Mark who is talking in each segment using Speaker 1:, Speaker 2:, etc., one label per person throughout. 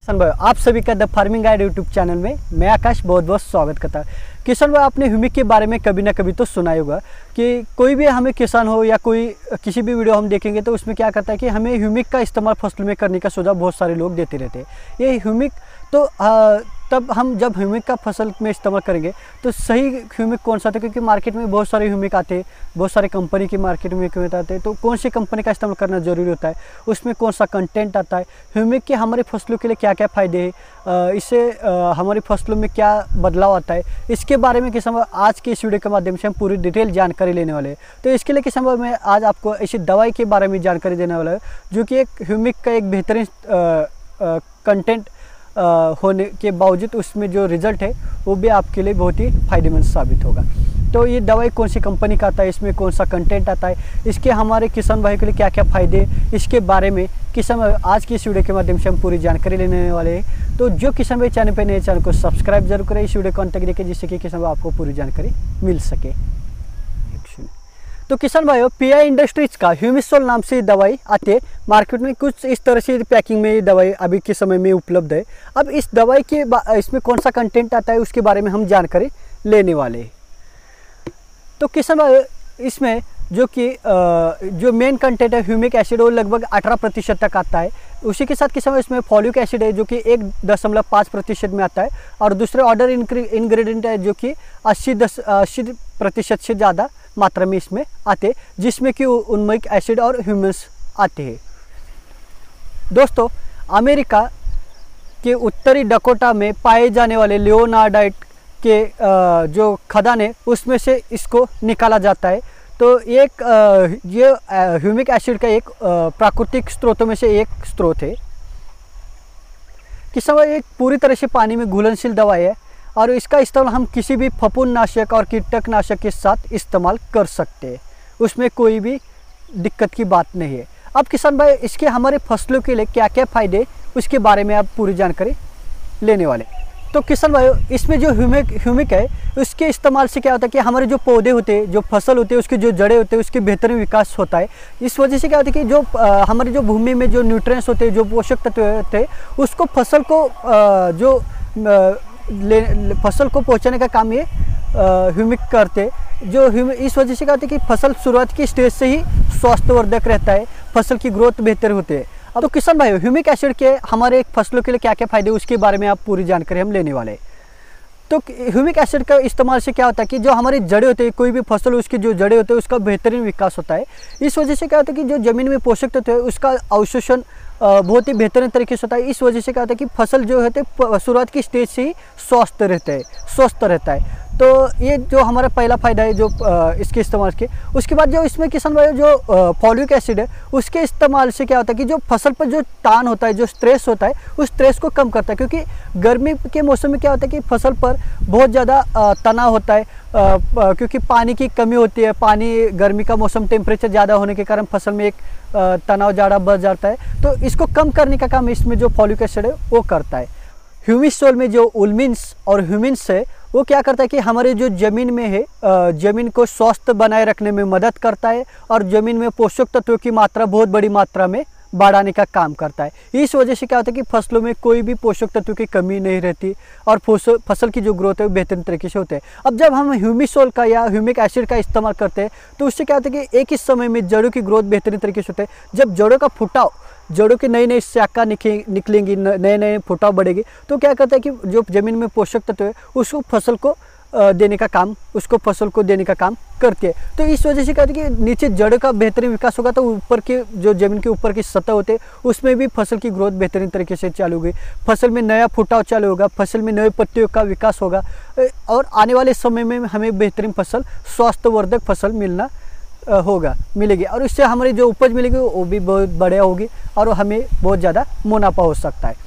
Speaker 1: किसान भाई, आप सभी का the farming guide YouTube channel में मैं आकाश बहुत बहुत स्वागत करता हूँ। किसान भाई, आपने ह्यूमिक के बारे में कभी ना कभी तो सुना ही होगा कि कोई भी हमें किसान हो या कोई किसी भी वीडियो हम देखेंगे तो उसमें क्या करता है कि हमें ह्यूमिक का इस्तेमाल फसल में करने का सुझाव बहुत सारे लोग देते रहते हैं। ये ह्यूमिक तो तब हम जब ह्यूमिक का फसल में इस्तेमाल करेंगे तो सही ह्यूमिक कौन सा था, क्योंकि मार्केट में बहुत सारे ह्यूमिक आते हैं, बहुत सारे कंपनी की मार्केट में ह्यूमिक आते हैं। तो कौन सी कंपनी का इस्तेमाल करना ज़रूरी होता है, उसमें कौन सा कंटेंट आता है, ह्यूमिक के हमारे फसलों के लिए क्या क्या फ़ायदे हैं, इससे हमारी फसलों में क्या बदलाव आता है, इसके बारे में किसान आज के इस वीडियो के माध्यम से हम पूरी डिटेल जानकारी लेने वाले हैं। तो इसके लिए किसान मैं आज आपको इसी दवाई के बारे में जानकारी देने वाला है, जो कि एक ह्यूमिक का एक बेहतरीन कंटेंट होने के बावजूद उसमें जो रिज़ल्ट है वो भी आपके लिए बहुत ही फ़ायदेमंद साबित होगा। तो ये दवाई कौन सी कंपनी का आता है, इसमें कौन सा कंटेंट आता है, इसके हमारे किसान भाई के लिए क्या क्या फ़ायदे, इसके बारे में किसान भाई आज की इस वीडियो के माध्यम से हम पूरी जानकारी लेने वाले हैं। तो जो किसान भाई चैनल पर नए, चैनल को सब्सक्राइब जरूर करें, इस वीडियो को अंत तक देखें, जिससे कि किसान भाई आपको पूरी जानकारी मिल सके। तो किसान भाइयों, पीआई इंडस्ट्रीज का ह्यूमिसोल नाम से दवाई आती है मार्केट में, कुछ इस तरह से पैकिंग में ये दवाई अभी के समय में उपलब्ध है। अब इस दवाई के इसमें कौन सा कंटेंट आता है उसके बारे में हम जानकारी लेने वाले हैं। तो किसान भाइयों, इसमें जो कि जो मेन कंटेंट है ह्यूमिक एसिड, वो लगभग 18% तक आता है। उसी के साथ किसान भाई इसमें फॉलिक एसिड है जो कि 1.5% में आता है, और दूसरे ऑर्डर इंग्रेडिएंट है जो कि 80% से ज़्यादा मात्रा में इसमें आते हैं, जिसमें कि उन्मयिक एसिड और ह्यूमस आते हैं। दोस्तों, अमेरिका के उत्तरी डकोटा में पाए जाने वाले लियोनार्डाइट के जो खदान है उसमें से इसको निकाला जाता है। तो एक ये ह्यूमिक एसिड का एक प्राकृतिक स्रोतों में से एक स्रोत है। किसान भाई, एक पूरी तरह से पानी में घुलनशील दवाई है और इसका इस्तेमाल हम किसी भी फफूंदनाशक और कीटनाशक के साथ इस्तेमाल कर सकते हैं, उसमें कोई भी दिक्कत की बात नहीं है। अब किसान भाई, इसके हमारे फसलों के लिए क्या क्या फ़ायदे उसके बारे में आप पूरी जानकारी लेने वाले। तो किसान भाइयों, इसमें जो ह्यूमिक है उसके इस्तेमाल से क्या होता है कि हमारे जो पौधे होते हैं, जो फसल होते हैं, उसके जो जड़ें होते हैं, उसके बेहतरीन विकास होता है। इस वजह से क्या होता है कि जो हमारे जो भूमि में जो न्यूट्रिएंट्स होते हैं, जो पोषक तत्व होते हैं, उसको फसल को फसल को पहुंचाने का काम ये ह्यूमिक करते। जो इस वजह से क्या होता है कि फसल शुरुआत की स्टेज से ही स्वास्थ्यवर्धक रहता है, फसल की ग्रोथ बेहतर होती है। अब तो किसान भाई, ह्यूमिक एसिड के हमारे फसलों के लिए क्या क्या फ़ायदे उसके बारे में आप पूरी जानकारी हम लेने वाले हैं। तो ह्यूमिक एसिड का इस्तेमाल से क्या होता है कि जो हमारी जड़ें होते हैं, कोई भी फसल उसकी जो जड़ें होते हैं उसका बेहतरीन विकास होता है। इस वजह से क्या होता है कि जो ज़मीन में पोषक तत्व है उसका अवशोषण बहुत ही बेहतरीन तरीके से होता है। इस वजह से क्या होता है कि फसल जो होते हैं शुरुआत की स्टेज से ही स्वस्थ रहता है। तो ये जो हमारा पहला फ़ायदा है जो इसके इस्तेमाल के। उसके बाद जो इसमें किसान भाई जो फॉलिक एसिड है उसके इस्तेमाल से क्या होता है कि जो फसल पर जो तान होता है, जो स्ट्रेस होता है, उस स्ट्रेस को कम करता है। क्योंकि गर्मी के मौसम में क्या होता है कि फसल पर बहुत ज़्यादा तनाव होता है, क्योंकि पानी की कमी होती है। पानी, गर्मी का मौसम, टेम्परेचर ज़्यादा होने के कारण फसल में एक तनाव ज़्यादा बढ़ जाता है। तो इसको कम करने का काम इसमें जो फॉलिक एसिड है वो करता है। ह्यूमिसोल में जो उल्मिन्स और ह्यूमिन्स है वो क्या करता है कि हमारे जो ज़मीन में है, ज़मीन को स्वस्थ बनाए रखने में मदद करता है और ज़मीन में पोषक तत्वों की मात्रा बहुत बड़ी मात्रा में बढ़ाने का काम करता है। इस वजह से क्या होता है कि फसलों में कोई भी पोषक तत्वों की कमी नहीं रहती और फसल की जो ग्रोथ है वो बेहतरीन तरीके से होते हैं। अब जब हम ह्यूमिसोल का या ह्यूमिक एसिड का इस्तेमाल करते हैं तो उससे क्या होता है कि एक ही समय में जड़ों की ग्रोथ बेहतरीन तरीके से होते हैं। जब जड़ों का फुटाव, जड़ों की नई नई शाखा निकलेंगी, नए नए फुटाव बढ़ेगी, तो क्या करता है कि जो ज़मीन में पोषक तत्व है उसको फसल को देने का काम, उसको फसल को देने का काम करती है। तो इस वजह से क्या होता है कि नीचे जड़ का बेहतरीन विकास होगा, तो ऊपर के जो ज़मीन के ऊपर की सतह होते हैं उसमें भी फसल की ग्रोथ बेहतरीन तरीके से चालू होगी, फसल में नया फुटाव चालू होगा, फसल में नए पत्तियों का विकास होगा और आने वाले समय में हमें बेहतरीन फसल, स्वास्थ्यवर्धक फसल मिलेगी और इससे हमारी जो उपज मिलेगी वो भी बहुत बढ़िया होगी और हमें बहुत ज़्यादा मुनाफा हो सकता है।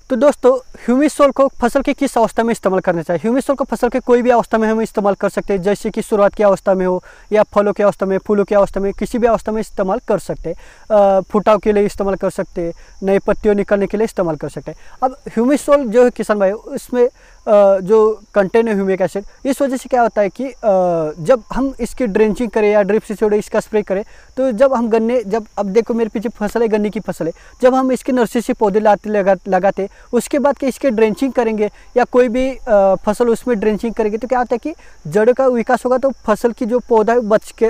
Speaker 1: तो दोस्तों, ह्यूमिसोल को फसल की किस अवस्था में इस्तेमाल करना चाहिए? ह्यूमिसोल को फसल के कोई भी अवस्था में हम इस्तेमाल कर सकते हैं, जैसे कि शुरुआत की अवस्था में हो या फलों की अवस्था में, फूलों की अवस्था में, किसी भी अवस्था में इस्तेमाल कर सकते हैं। फुटाव के लिए इस्तेमाल कर सकते हैं, नई पत्तियों निकलने के लिए इस्तेमाल कर सकते हैं। अब ह्यूमिसोल जो है किसान भाई, उसमें जो कंटेन है ह्यूमिक एसिड, इस वजह से क्या होता है कि जब हम इसकी ड्रेंचिंग करें या ड्रिप से छोड़े इसका स्प्रे करें, तो जब हम अब देखो मेरे पीछे फसल है, गन्ने की फसल है, जब हम इसके नर्सरी से पौधे लगाते उसके बाद कि इसके ड्रेंचिंग करेंगे या कोई भी फसल उसमें ड्रेंचिंग करेंगे, तो क्या होता है कि जड़ का विकास होगा, तो फसल की जो पौधा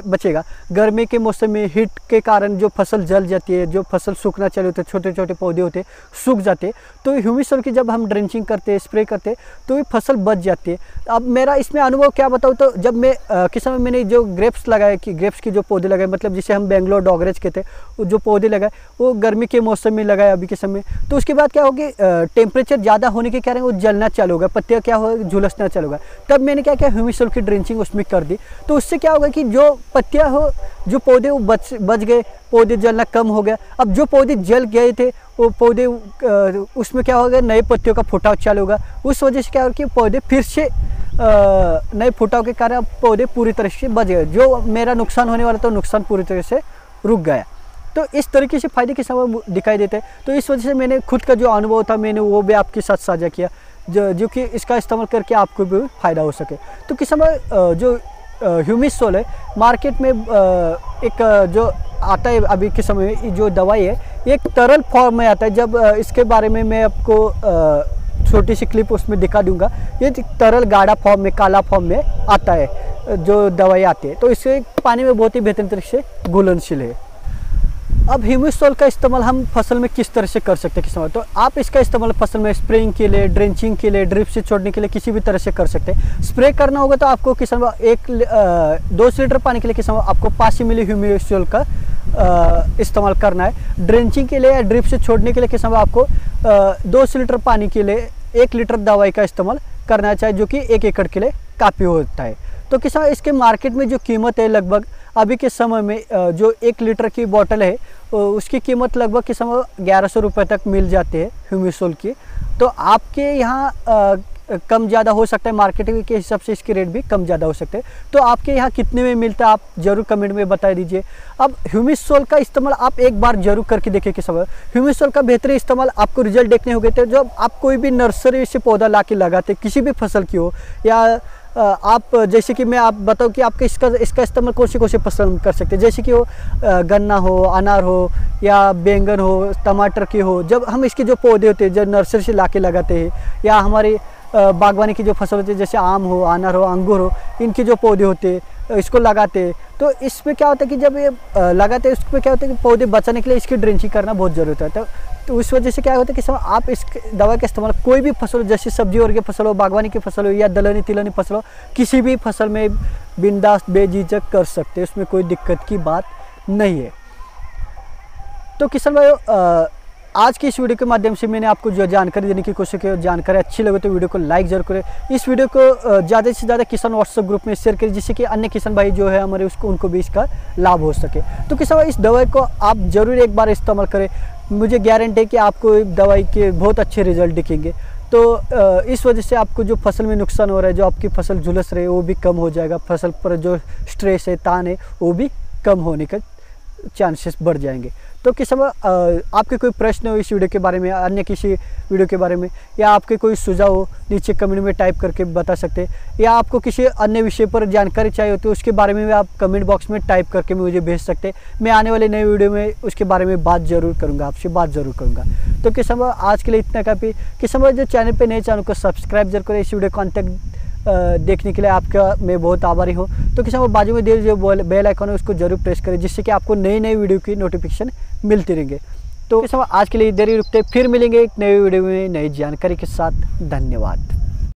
Speaker 1: बचेगा। गर्मी के मौसम में हीट के कारण जो फसल जल जाती है, जो फसल सूखना चालू होते, छोटे छोटे पौधे होते सूख जाते, तो ह्यूमिक सॉइल की जब हम ड्रेंचिंग करते स्प्रे करते तो ये फसल बच जाती है। अब मेरा इसमें अनुभव क्या बताऊँ, तो जब मैं किस समय मैंने जो ग्रेप्स लगाए, कि ग्रेप्स के जो पौधे लगाए, मतलब जिसे हम बेंगलोर डॉगरेज कहते हैं, जो पौधे लगाए वो गर्मी के मौसम में लगाए अभी के समय, तो उसके बाद क्या होगी, टेम्परेचर ज़्यादा होने के कारण वो जलना चालू होगा, पत्तियाँ क्या होगा, झुलसना चालू होगा। तब मैंने क्या किया, ह्यूमिक सॉइल की ड्रेंचिंग उसमें कर दी, तो उससे क्या होगा कि जो पत्तियाँ हो, जो पौधे वो बच गए, पौधे जलना कम हो गया। अब जो पौधे जल गए थे वो पौधे उसमें क्या होगा, नए पत्तियों का फुटाव चालू होगा। उस वजह से क्या होगा कि पौधे फिर से नए फुटाव के कारण पौधे पूरी तरह से बच गए। जो मेरा नुकसान होने वाला था, नुकसान पूरी तरह से रुक गया। तो इस तरीके से फायदे के समय दिखाई देते हैं। तो इस वजह से मैंने खुद का जो अनुभव था मैंने वो भी आपके साथ साझा किया, जो कि इसका इस्तेमाल करके आपको भी फ़ायदा हो सके। तो किस समय जो ह्यूमिक सॉइल है मार्केट में एक जो आता है अभी के समय में, जो दवाई है एक तरल फॉर्म में आता है। जब इसके बारे में मैं आपको छोटी सी क्लिप उसमें दिखा दूंगा। ये तरल गाढ़ा फॉर्म में, काला फॉर्म में आता है जो दवाई आती है, तो इससे पानी में बहुत ही बेहतरीन तरीके से घुलनशील है। अब ह्यूमिक सॉइल का इस्तेमाल हम फसल में किस तरह से कर सकते हैं किसान, तो आप इसका इस्तेमाल फसल में स्प्रेइंग के लिए, ड्रेंचिंग के लिए, ड्रिप से छोड़ने के लिए किसी भी तरह से कर सकते हैं। स्प्रे करना होगा तो आपको किसान 2 लीटर पानी के लिए किसान आपको 5 मिली ह्यूमिक सॉइल का इस्तेमाल करना है। ड्रेंचिंग के लिए या ड्रिप से छोड़ने के लिए किसान आपको 2 लीटर पानी के लिए 1 लीटर दवाई का इस्तेमाल करना चाहिए, जो कि 1 एकड़ के लिए काफ़ी होता है। तो किसान इसके मार्केट में जो कीमत है लगभग अभी के समय में जो 1 लीटर की बोतल है उसकी कीमत लगभग के समय 1100 रुपये तक मिल जाते हैं ह्यूमिक सॉइल की। तो आपके यहाँ कम ज़्यादा हो सकता है, मार्केट के हिसाब से इसके रेट भी कम ज़्यादा हो सकते हैं। तो आपके यहाँ कितने में मिलता है आप ज़रूर कमेंट में बता दीजिए। अब ह्यूमिक सॉइल का इस्तेमाल आप एक बार जरूर करके देखिए किस समय ह्यूमिक सॉइल का बेहतरीन इस्तेमाल आपको रिजल्ट देखने होंगे। तो जब आप कोई भी नर्सरी से पौधा ला के लगाते, किसी भी फसल की हो, या आप जैसे कि मैं आप बताऊं कि आपके इसका इस्तेमाल कौन से फसल में कर सकते हैं, जैसे कि वो गन्ना हो, अनार हो, या बैंगन हो, टमाटर की हो। जब हम इसके जो पौधे होते हैं जो नर्सरी से ला के लगाते हैं, या हमारी बागवानी की जो फसल होती है जैसे आम हो, अनार हो, अंगूर हो, इनके जो पौधे होते हैं इसको लगाते हैं, तो इसमें क्या होता है कि जब ये लगाते हैं उसमें क्या होता है कि पौधे बचाने के लिए इसकी ड्रेंचिंग करना बहुत ज़रूरत है। तो उस वजह से क्या होता है कि आप इस दवा का इस्तेमाल कोई भी फसल हो, जैसे सब्जी वर्ग की फसल हो, बागवानी की फसल हो, या दलहनी तिलहनी फसल हो, किसी भी फसल में बिंदास बेझिझक कर सकते हैं, उसमें कोई दिक्कत की बात नहीं है। तो किसान भाइयों, आज की इस वीडियो के माध्यम से मैंने आपको जो जानकारी देने की कोशिश की, जानकारी अच्छी लगे तो वीडियो को लाइक जरूर करें। इस वीडियो को ज़्यादा से ज़्यादा किसान व्हाट्सएप ग्रुप में शेयर करें, जिससे कि अन्य किसान भाई जो है हमारे उनको भी इसका लाभ हो सके। तो किसान भाई, इस दवाई को आप ज़रूर एक बार इस्तेमाल करें, मुझे गारंटी है कि आपको दवाई के बहुत अच्छे रिजल्ट दिखेंगे। तो इस वजह से आपको जो फसल में नुकसान हो रहा है, जो आपकी फसल झुलस रही है, वो भी कम हो जाएगा। फसल पर जो स्ट्रेस है, तान है, वो भी कम होने का चांसेस बढ़ जाएंगे। तो किस समय आपके कोई प्रश्न हो इस वीडियो के बारे में, अन्य किसी वीडियो के बारे में, या आपके कोई सुझाव हो, नीचे कमेंट में टाइप करके बता सकते हैं, या आपको किसी अन्य विषय पर जानकारी चाहिए होती है उसके बारे में भी आप कमेंट बॉक्स में टाइप करके मुझे भेज सकते हैं। मैं आने वाले नए वीडियो में उसके बारे में बात जरूर करूँगा, आपसे बात जरूर करूँगा। तो किस समय आज के लिए इतना काफ़ी। किस समय जो चैनल पर नए, चैनल को सब्सक्राइब जरूर करें। इस वीडियो कॉन्टैक्ट देखने के लिए आपका मैं बहुत आभारी हूँ। तो किसान बाजू में जो बेल आइकन है उसको जरूर प्रेस करें, जिससे कि आपको नई नई वीडियो की नोटिफिकेशन मिलती रहेंगे। तो किसान आज के लिए इधर ही रुकते, फिर मिलेंगे एक नई वीडियो में नई जानकारी के साथ। धन्यवाद।